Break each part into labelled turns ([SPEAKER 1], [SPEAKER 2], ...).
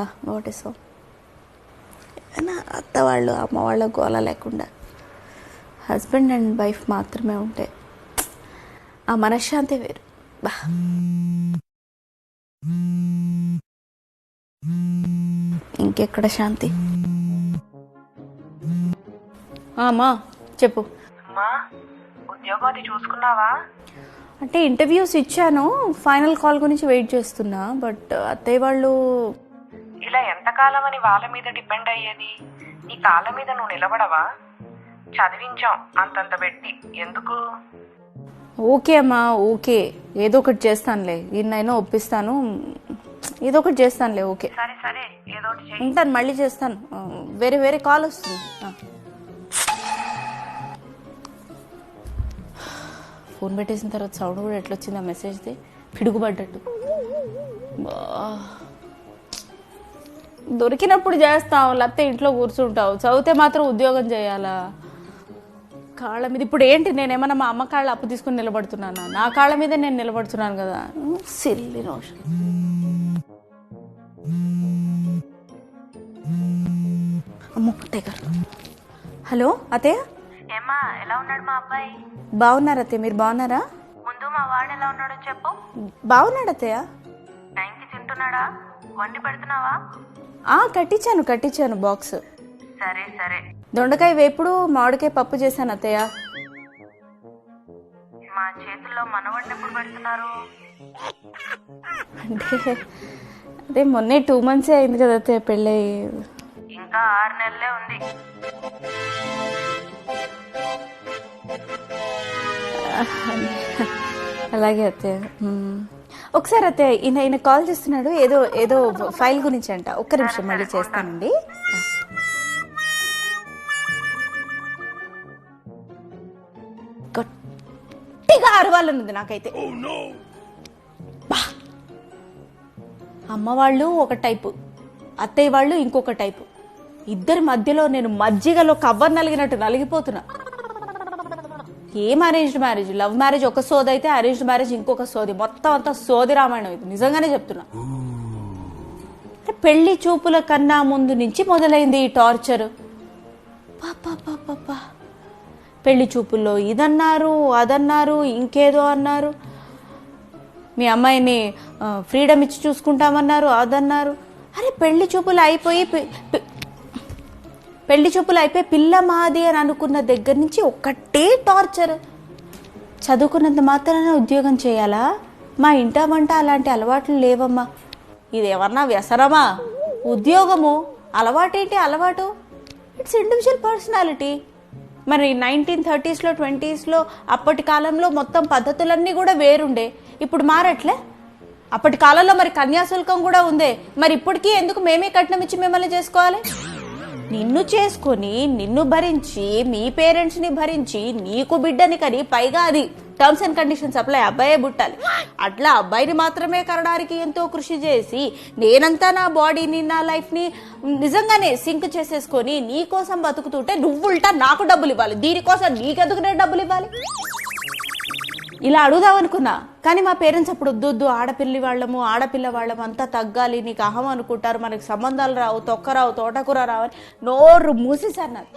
[SPEAKER 1] ఆహా what is so అత్త వాళ్ళు అమ్మ వాళ్ళ గోల లేకుండా హస్బెండ్ అండ్ వైఫ్ మాత్రమే ఉంటే ఆ మనశ్శాంతి వేరు. బా ఇంకెక్కడ శాంతి. అమ్మా చెప్పు.
[SPEAKER 2] అమ్మా ఉద్యోగం అది చూసుకున్నావా?
[SPEAKER 1] అంటే ఇంటర్వ్యూస్ ఇచ్చాను, ఫైనల్ కాల్ గురించి వెయిట్ చేస్తున్నా. బట్ అత్తయ్య వాళ్ళు
[SPEAKER 2] ఇలా ఎంతకాలం అని వాళ్ళ మీద డిపెండ్ అయ్యేది? నీ కాళ్ళ మీద నువ్వు నిలబడవా? చదివించాం అంతంత పెట్టి ఎందుకు?
[SPEAKER 1] ఓకే అమ్మా ఓకే, ఏదో ఒకటి చేస్తానులే, ఈయనైనా ఒప్పిస్తాను, ఏదో ఒకటి చేస్తానులే. ఓకే
[SPEAKER 2] సరే సరే ఏదో ఒకటి చెయ్యి.
[SPEAKER 1] ఉంటాను, మళ్ళీ చేస్తాను. వేరే వేరే కాల్ వస్తుంది. ఫోన్ పెట్టేసిన తర్వాత సౌండ్ కూడా ఎట్లొచ్చింది ఆ మెసేజ్ది, పిడుగుపడ్డట్టు. దొరికినప్పుడు చేస్తావు, లేకపోతే ఇంట్లో కూర్చుంటావు. చదివితే మాత్రం ఉద్యోగం చేయాలా? కాళ్ళ మీద ఇప్పుడు ఏంటి, నేనేమన్నా మా అమ్మ కాళ్ళ అప్పు తీసుకుని నిలబడుతున్నానా? నా కాళ్ళ మీద నేను నిలబడుతున్నాను కదా. Silly notion. అమ్మో టేకర్. హలో అత్తయ్య.
[SPEAKER 2] ఏమ్మా ఎలా ఉన్నాడు మా అబ్బాయి?
[SPEAKER 1] బాగున్నారు అత్తయ్య, మీరు బాగున్నారా?
[SPEAKER 2] ముందు మా వాడు ఎలా ఉన్నాడో చెప్పు.
[SPEAKER 1] బాగున్నాడు అత్తయ్య.
[SPEAKER 2] టైంకి తింటున్నాడా? వండి పెడుతున్నావా?
[SPEAKER 1] కట్టించాను బాక్స్.
[SPEAKER 2] సరే సరే.
[SPEAKER 1] దొండకాయ వేపుడు మామిడికాయ పప్పు చేశాను అత్తయ్య.
[SPEAKER 2] మా చేతుల్లో మనవాడిని ఎప్పుడు పెడుతున్నారు?
[SPEAKER 1] అంటే అదే మొన్నే 2 months అయింది కదా అత్తయ్య పెళ్ళి.
[SPEAKER 2] ఇంకా 6 నెలలే ఉంది.
[SPEAKER 1] అలాగే అత్తయ్య. ఒకసారి అత్తయ్య ఈయన కాల్ చేస్తున్నాడు, ఏదో ఏదో ఫైల్ గురించి అంట. ఒక్క నిమిషం మళ్ళీ చేస్తానండి. గట్టిగా అరవాలనుంది నాకైతే. అమ్మ వాళ్ళు ఒక టైపు, అత్తయ్య వాళ్ళు ఇంకొక టైపు. ఇద్దరి మధ్యలో నేను మజ్జిగలో కవ్వర్ నలిగినట్టు నలిగిపోతున్నా. ఏం అరేంజ్డ్ మ్యారేజ్, లవ్ మ్యారేజ్ ఒక సోది అయితే అరేంజ్డ్ మ్యారేజ్ ఇంకొక సోది. మొత్తం అంతా సోది రామాయణం. ఇది నిజంగానే చెప్తున్నా. పెళ్లి చూపుల కన్నా ముందు నుంచి మొదలైంది ఈ టార్చర్. పాపా పెళ్లి చూపుల్లో ఇదన్నారు అదన్నారు ఇంకేదో అన్నారు. మీ అమ్మాయిని ఫ్రీడమ్ ఇచ్చి చూసుకుంటామన్నారు అదన్నారు. అరే పెళ్లి చూపులు అయిపోయి పిల్ల మాది అని అనుకున్న దగ్గర నుంచి ఒక్కటే టార్చర్. చదువుకున్నంత మాత్రాన ఉద్యోగం చేయాలా? మా ఇంట వంట అలాంటి అలవాట్లు లేవమ్మా. ఇది ఏమన్నా వ్యసనమా? ఉద్యోగము అలవాటేంటి? అలవాటు ఇట్స్ ఇండివిజువల్ పర్సనాలిటీ. మరి 1930s 20s అప్పటి కాలంలో మొత్తం పద్ధతులన్నీ కూడా వేరుండే, ఇప్పుడు మారట్లే. అప్పటి కాలంలో మరి కన్యాశుల్కం కూడా ఉందే, మరి ఇప్పటికీ ఎందుకు మేమే కట్నం ఇచ్చి మిమ్మల్ని చేసుకోవాలి? నిన్ను చేసుకొని నిన్ను భరించి మీ పేరెంట్స్ని భరించి నీకు బిడ్డని కని పైగా అది టర్మ్స్ అండ్ కండిషన్స్ అప్లై, అబ్బాయే పుట్టాలి. అట్లా అబ్బాయిని మాత్రమే కనడానికి ఎంతో కృషి చేసి నేనంతా నా బాడీని నా లైఫ్ని నిజంగానే సింక్ చేసేసుకొని నీ కోసం బతుకుతుంటే నువ్వు ఉల్టా నాకు డబ్బులు ఇవ్వాలి. దీనికోసం నీకెందుకు నేను డబ్బులు ఇవ్వాలి? ఇలా అడుగుదాం అనుకున్నా, కానీ మా పేరెంట్స్ అప్పుడు వద్దు ఆడపిల్లి వాళ్ళము అంతా తగ్గాలి, నీకు అహం అనుకుంటారు, మనకి సంబంధాలు రావు, తొక్కరావు, తోటకూర రావు అని నోరు మూసేశారు నాకు.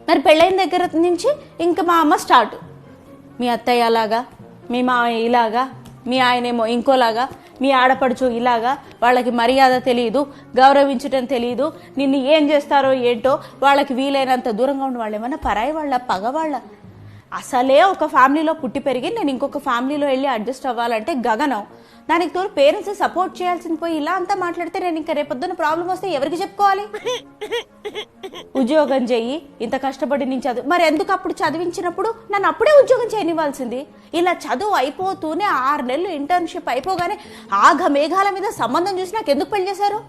[SPEAKER 1] మరి పెళ్ళైన దగ్గర నుంచి ఇంకా మా అమ్మ స్టార్ట్. మీ అత్తయ్య అలాగా, మీ మామయ్య ఇలాగా, మీ ఆయనేమో ఇంకోలాగా, మీ ఆడపడుచు ఇలాగా, వాళ్ళకి మర్యాద తెలియదు, గౌరవించటం తెలియదు, నిన్ను ఏం చేస్తారో ఏంటో, వాళ్ళకి వీలైనంత దూరంగా ఉండి వాళ్ళు ఏమన్నా పరాయి వాళ్ళ పగవాళ్ళ? అసలే ఒక ఫ్యామిలీలో పుట్టి పెరిగి నేను ఇంకొక ఫ్యామిలీలో వెళ్ళి అడ్జస్ట్ అవ్వాలంటే గగనం. దానికి తోడు పేరెంట్స్ సపోర్ట్ చేయాల్సింది పోయి ఇలా అంతా మాట్లాడితే నేను ఇంకా రేపొద్దున ప్రాబ్లం వస్తే ఎవరికి చెప్పుకోవాలి? ఉద్యోగం చెయ్యి, ఇంత కష్టపడి నేను చదువు, మరి ఎందుకు అప్పుడు చదివించినప్పుడు నన్ను అప్పుడే ఉద్యోగం చేయనివ్వాల్సింది? ఇలా చదువు అయిపోతూనే 6 నెలలు ఇంటర్న్షిప్ అయిపోగానే ఆఘ మేఘాల మీద సంబంధం చూసి నాకు ఎందుకు పెళ్లి చేశారు?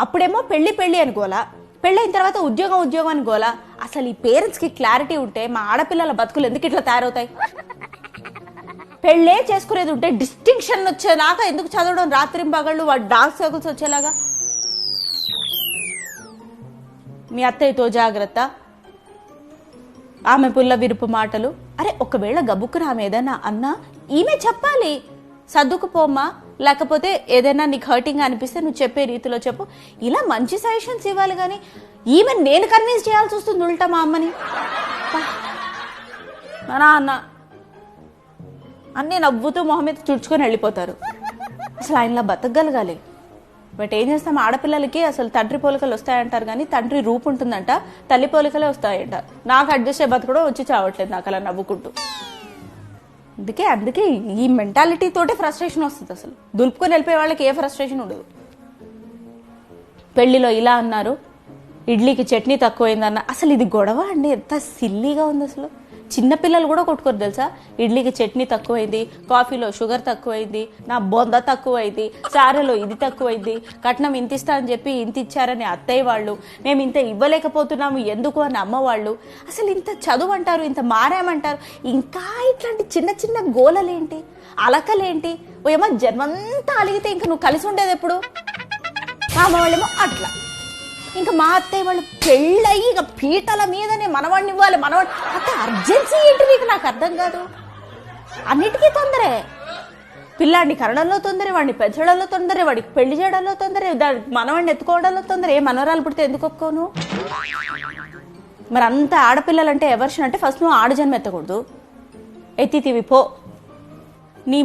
[SPEAKER 1] అప్పుడేమో పెళ్లి అనుకోవాలా, పెళ్ళైన తర్వాత ఉద్యోగం అని గోలా. అసలు ఈ పేరెంట్స్కి క్లారిటీ ఉంటే మా ఆడపిల్లల బతుకులు ఎందుకు ఇట్లా తయారవుతాయి? పెళ్ళే చేసుకునేది ఉంటే డిస్టింక్షన్ వచ్చేలాగా ఎందుకు చదవడం, రాత్రింపగళ్ళు వాడు డార్క్ సర్కిల్స్ వచ్చేలాగా? మీ అత్తయ్యతో జాగ్రత్త, ఆమె పుల్ల విరుపు మాటలు. అరే ఒకవేళ గబుక్కున ఆమె ఏదన్నా అన్నా ఈమె చెప్పాలి, సర్దుకుపోమ్మా లేకపోతే ఏదైనా నీకు హర్టింగ్ అనిపిస్తే నువ్వు చెప్పే రీతిలో చెప్పు. ఇలా మంచి సజెషన్స్ ఇవ్వాలి కానీ ఈవెన్ నేను కన్విన్స్ చేయాల్సి వస్తుంది ఉల్టా మా అమ్మని. అన్న అన్నీ నవ్వుతూ మొహం మీద తుడుచుకొని వెళ్ళిపోతారు. అసలు ఆయనలా బతకగలగాలి. బట్ ఏం చేస్తాం, ఆడపిల్లలకి అసలు తండ్రి పోలికలు వస్తాయంటారు కానీ తండ్రి రూపు ఉంటుందంట, తల్లి పోలికలే వస్తాయంట. నాకు అడ్జస్ట్ అయ్యే బతకడం వచ్చి చావట్లేదు నాకు అలా నవ్వుకుంటూ. అందుకే ఈ మెంటాలిటీ తోటే ఫ్రస్ట్రేషన్ వస్తుంది. అసలు దులుపుకొని వెళ్ళిపోయే వాళ్ళకి ఏ ఫ్రస్ట్రేషన్ ఉండదు. పెళ్లిలో ఇలా అన్నారు, ఇడ్లీకి చట్నీ తక్కువైందన్న. అసలు ఇది గొడవ అండి, ఎంత సిల్లీగా ఉంది. అసలు చిన్నపిల్లలు కూడా కొట్టుకోరు తెలుసా. ఇడ్లీకి చట్నీ తక్కువైంది, కాఫీలో షుగర్ తక్కువైంది, నా బొంద తక్కువైంది, సారెలో ఇది తక్కువైంది, కట్నం ఇంత ఇస్తా అని చెప్పి ఇంత ఇచ్చారని అత్తయ్య వాళ్ళు, మేము ఇంత ఇవ్వలేకపోతున్నాము ఎందుకు అని అమ్మవాళ్ళు. అసలు ఇంత చదువు అంటారు, ఇంత మారామంటారు, ఇంకా ఇట్లాంటి చిన్న చిన్న గోలలేంటి, అలకలేంటి. ఏమో జన్మంతా అలిగితే ఇంకా నువ్వు కలిసి ఉండేది ఎప్పుడు. అమ్మ వాళ్ళేమో అట్లా. ఇంకా మా అత్తయ్య వాళ్ళు పెళ్ళయి ఇక పీటల మీదనే మనవాడిని ఇవ్వాలి, మనవాడి అంటే అర్జెన్సీ ఏంటి నీకు నాకు అర్థం కాదు. అన్నిటికీ తొందరే, పిల్లాడిని కనడంలో తొందరే, వాడిని పెంచడంలో తొందరే, వాడికి పెళ్లి చేయడంలో తొందరే, మనవాడిని ఎత్తుకోవడంలో తొందరే. ఏ మనవరాలు పుడితే ఎందుకు ఒప్పుకోను? మరి అంత ఆడపిల్లలంటే ఎవర్షన్ అంటే ఫస్ట్ నువ్వు ఆడజన్మ ఎత్తకూడదు, ఎత్తితివి పో. నీ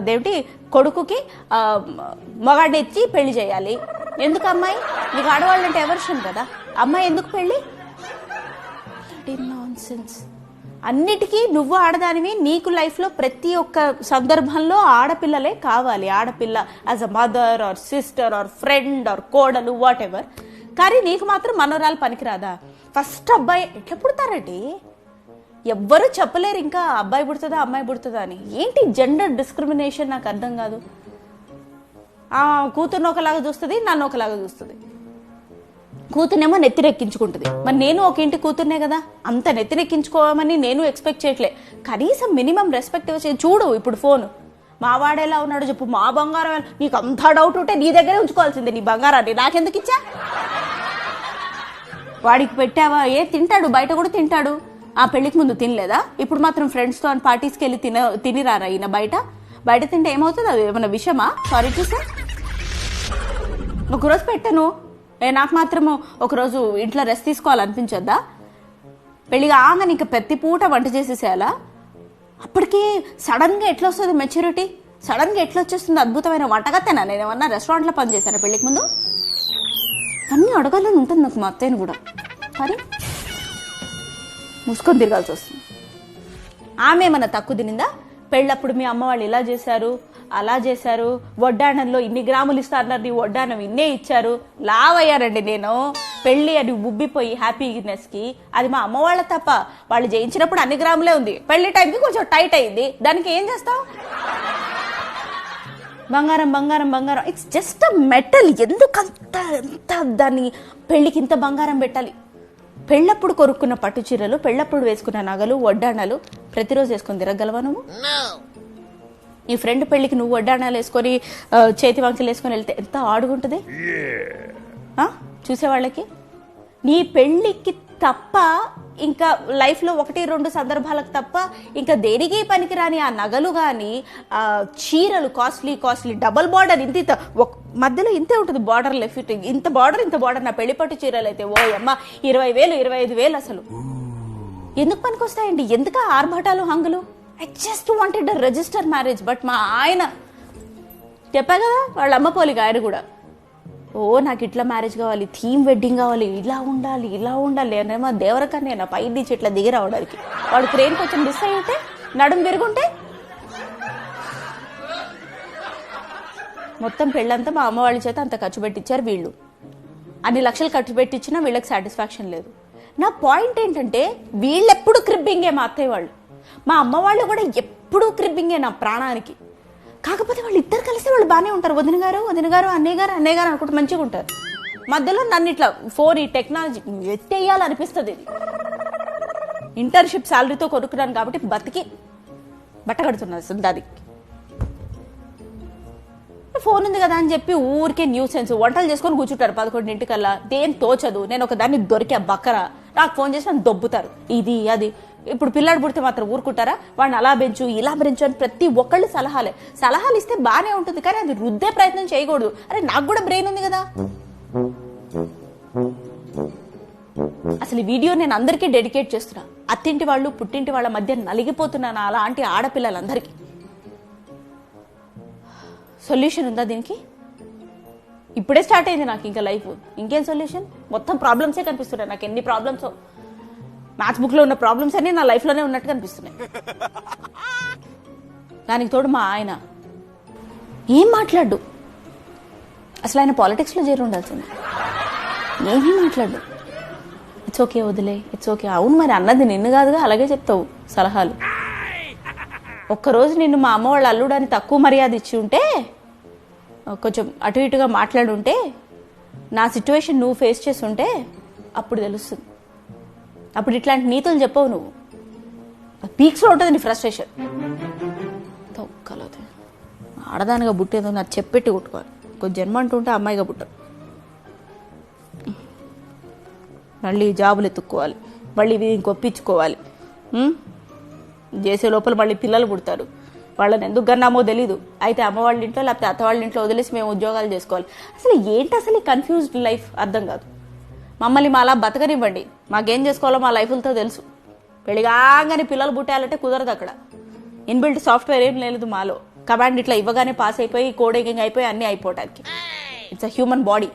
[SPEAKER 1] దేవిటి కొడుకుకి మగాడిని ఎత్తి పెళ్లి చేయాలి. ఎందుకు అమ్మాయి? నీకు ఆడవాళ్ళు అంటే ఎవర్షన్ కదా, అమ్మాయి ఎందుకు పెళ్ళి? నాన్సెన్స్. అన్నిటికీ నువ్వు ఆడదానివి. నీకు లైఫ్లో ప్రతి ఒక్క సందర్భంలో ఆడపిల్లలే కావాలి. ఆడపిల్ల as a mother or sister or friend or కోడలు వాట్ ఎవర్. కానీ నీకు మాత్రం మనవరాలు పనికిరాదా? ఫస్ట్ అబ్బాయి ఎట్లా పుడతారండి? ఎవ్వరూ చెప్పలేరు ఇంకా అబ్బాయి పుడుతుందా అమ్మాయి పుడుతుందా అని. ఏంటి జెండర్ డిస్క్రిమినేషన్ నాకు అర్థం కాదు. కూతుర్ని ఒకలాగా చూస్తుంది, నన్ను ఒకలాగా చూస్తుంది. కూతుర్నేమో నెత్తిరెక్కించుకుంటుంది. మరి నేను ఒక ఇంటి కూతుర్నే కదా, అంత నెత్తిరెక్కించుకోవమని నేను ఎక్స్పెక్ట్ చేయట్లే. కనీసం మినిమం రెస్పెక్ట్ ఇవ్వచ్చు. చూడు ఇప్పుడు ఫోన్, మా వాడేలా ఉన్నాడు చెప్పు, మా బంగారం. నీకు అంత డౌట్ ఉంటే నీ దగ్గరే ఉంచుకోవాల్సిందే నీ బంగారాన్ని, నాకెందుకు ఇచ్చా? వాడికి పెట్టావా? తింటాడు, బయట కూడా తింటాడు. ఆ పెళ్లికి ముందు తినలేదా? ఇప్పుడు మాత్రం ఫ్రెండ్స్తో అని పార్టీస్కి వెళ్ళి తినిరారా ఈయన? బయట తింటే ఏమవుతుంది? అది ఏమన్నా విషయమా? సారీ చూసా, ఒకరోజు పెట్టాను, నాకు మాత్రము ఒకరోజు ఇంట్లో రెస్ట్ తీసుకోవాలనిపించొద్దా? పెళ్లిగా ఆగని ఇంకా ప్రతి పూట వంట చేసేసేయాలా? అప్పటికి సడన్గా ఎట్లా వస్తుంది మెచ్యూరిటీ? సడన్గా ఎట్లా వచ్చేస్తుంది అద్భుతమైన వంటగత్తేనా? నేను ఏమన్నా రెస్టారెంట్లో పనిచేశాను పెళ్లికి ముందు? అన్నీ అడగాలని ఉంటుంది నాకు మా అత్తయ్యను కూడా, కానీ మూసుకొని తిరగాల్సి వస్తుంది. ఆమె ఏమన్నా తక్కువ తినిందా? పెళ్ళప్పుడు మీ అమ్మ వాళ్ళు ఇలా చేశారు, అలా చేశారు, వడ్డాణంలో ఇన్ని గ్రాములు ఇస్తారన్నారు, నీ వడ్డాణం ఇన్నే ఇచ్చారు, లావయ్యారండి నేను. పెళ్ళి అని ఉబ్బిపోయి హ్యాపీనెస్కి అది మా అమ్మ వాళ్ళ తప్ప. వాళ్ళు జయించినప్పుడు అన్ని గ్రాములే ఉంది, పెళ్లి టైంకి కొంచెం టైట్ అయింది, దానికి ఏం చేస్తావు? బంగారం బంగారం బంగారం, ఇట్స్ జస్ట్ అ మెటల్. ఎందుకంత ఎంత దాన్ని పెళ్ళికి ఇంత బంగారం పెట్టాలి? పెళ్ళప్పుడు కొరుక్కున్న పట్టు చీరలు, పెళ్ళప్పుడు వేసుకున్న నగలు, వడ్డాణాలు ప్రతిరోజు వేసుకొని తిరగలవా నువ్వు? నీ ఫ్రెండ్ పెళ్ళికి నువ్వు వడ్డాణాలు వేసుకొని చేతి వంకలు వేసుకొని వెళ్తే ఎంత ఆడుకుంటుంది చూసేవాళ్ళకి. నీ పెళ్ళికి తప్ప ఇంకా లైఫ్లో 1-2 సందర్భాలకు తప్ప ఇంకా దేనికి పనికిరాని ఆ నగలు కానీ, ఆ చీరలు కాస్ట్లీ డబల్ బార్డర్ ఇంత మధ్యలో ఇంతే ఉంటుంది బార్డర్, లెఫ్ట్ ఇంత బార్డర్. నా పెళ్లిపట్టు చీరలు అయితే ఓ అమ్మ 20,000 25,000. అసలు ఎందుకు పనికొస్తాయండి? ఎందుకు ఆర్భాటాలు హంగులు? I just wanted a register marriage. But మా ఆయన చెప్పా కదా, వాళ్ళ అమ్మ పోలిక ఆయన కూడా, నాకు ఇట్లా మ్యారేజ్ కావాలి, థీమ్ వెడ్డింగ్ కావాలి, ఇలా ఉండాలి అనేమో దేవరకన్నా నా పై నుంచి ఇట్లా దిగి రావడానికి. వాడు క్రేన్ కొంచెం మిస్ అయ్యితే, నడుము తిరుగుంటే మొత్తం పెళ్ళంతా మా అమ్మ వాళ్ళ చేత అంత ఖర్చు పెట్టించారు వీళ్ళు. అన్ని లక్షలు ఖర్చు పెట్టించినా వీళ్ళకి సాటిస్ఫాక్షన్ లేదు. నా పాయింట్ ఏంటంటే, వీళ్ళెప్పుడు క్రిబ్బింగే మా అత్తయ్య వాళ్ళు, మా అమ్మ వాళ్ళు కూడా ఎప్పుడూ క్రిబ్బింగే నా ప్రాణానికి. కాకపోతే వాళ్ళు ఇద్దరు కలిసి వాళ్ళు బాగానే ఉంటారు. వదిన గారు అన్నయ్య గారు అనుకుంటే మంచిగా ఉంటారు. మధ్యలో నన్ను ఇట్లా ఫోన్ ఈ టెక్నాలజీ ఎత్తేయాలనిపిస్తుంది. ఇది ఇంటర్న్షిప్ శాలరీతో కొనుక్కున్నాను కాబట్టి బతికి బట్ట కడుతున్నారు సుందాది. ఫోన్ ఉంది కదా అని చెప్పి ఊరికే న్యూసెన్స్ వంటలు చేసుకొని కూర్చుంటారు 11 దేని తోచదు. నేను ఒక దాన్ని దొరికా బక్కరా, నాకు ఫోన్ చేసి నన్ను దొబ్బుతారు. ఇది అది ఇప్పుడు పిల్లాడు పుడితే మాత్రం ఊరుకుంటారా? వాడిని అలా పెంచు ఇలా పెంచు అని ప్రతి ఒక్కళ్ళు సలహాలు ఇస్తే బాగానే ఉంటుంది, కానీ అది రుద్దే ప్రయత్నం చేయకూడదు. అరే నాకు కూడా బ్రెయిన్ ఉంది కదా. అసలు ఈ వీడియో నేను అందరికీ డెడికేట్ చేస్తున్నా. అత్తింటి వాళ్ళు పుట్టింటి వాళ్ళ మధ్య నలిగిపోతున్నాను అలాంటి ఆడపిల్లలందరికీ. సొల్యూషన్ ఉందా దీనికి? ఇప్పుడే స్టార్ట్ అయింది నాకు ఇంకా లైఫ్. ఇంకేం సొల్యూషన్? మొత్తం ప్రాబ్లమ్సే కనిపిస్తున్నాయి నాకు. ఎన్ని ప్రాబ్లమ్స్, మ్యాథ్స్ బుక్ లో ఉన్న ప్రాబ్లమ్స్ అన్ని నా లైఫ్ లోనే ఉన్నట్టు కనిపిస్తున్నాయి. దానికి తోడు మా ఆయన ఏం మాట్లాడు. అసలు ఆయన పాలిటిక్స్ లో చేరి ఉండాల్సింది. ఏమీ మాట్లాడు. ఇట్స్ ఓకే వదిలే, ఇట్స్ ఓకే. అవును మరి అన్నది నిన్ను కాదుగా, అలాగే చెప్తావు సలహాలు. ఒక్కరోజు నిన్ను మా అమ్మ వాళ్ళ అల్లుడని తక్కువ మర్యాద ఇచ్చి ఉంటే, కొంచెం అటు ఇటుగా మాట్లాడుంటే, నా సిచ్యువేషన్ నువ్వు ఫేస్ చేసి ఉంటే అప్పుడు తెలుస్తుంది. అప్పుడు ఇట్లాంటి నీతులు చెప్పవు నువ్వు. పీక్స్లో ఉంటుంది నీ ఫ్రస్ట్రేషన్. తొక్కలేదు ఆడదానిగా పుట్టేదో నాకు చెప్పెట్టి కొట్టుకోవాలి. కొంచెం జన్మ అంటుంటే అమ్మాయిగా పుట్టరు. మళ్ళీ జాబులు ఎత్తుక్కోవాలి, మళ్ళీ వీధిని కొప్పించుకోవాలి. చేసే లోపల మళ్ళీ పిల్లలు పుడతారు. వాళ్ళని ఎందుకు కన్నామో తెలీదు. అయితే అమ్మ వాళ్ళ ఇంట్లో లేకపోతే అత్త వాళ్ళ ఇంట్లో వదిలేసి మేము ఉద్యోగాలు చేసుకోవాలి. అసలు ఏంటి అసలు ఈ కన్ఫ్యూజ్డ్ లైఫ్ అర్థం కాదు. మమ్మల్ని మా అలా బతకనివ్వండి, మాకేం చేసుకోవాలో మా లైఫ్లతో తెలుసు. పెళ్ళిగాగానే పిల్లలు పుట్టాలంటే కుదరదు. అక్కడ ఇన్బిల్ట్ సాఫ్ట్వేర్ ఏం లేదు మాలో. కమాండ్ ఇట్లా ఇవ్వగానే పాస్ అయిపోయి కోడింగ్ అయిపోయి అన్నీ అయిపోవటానికి. It's a human body.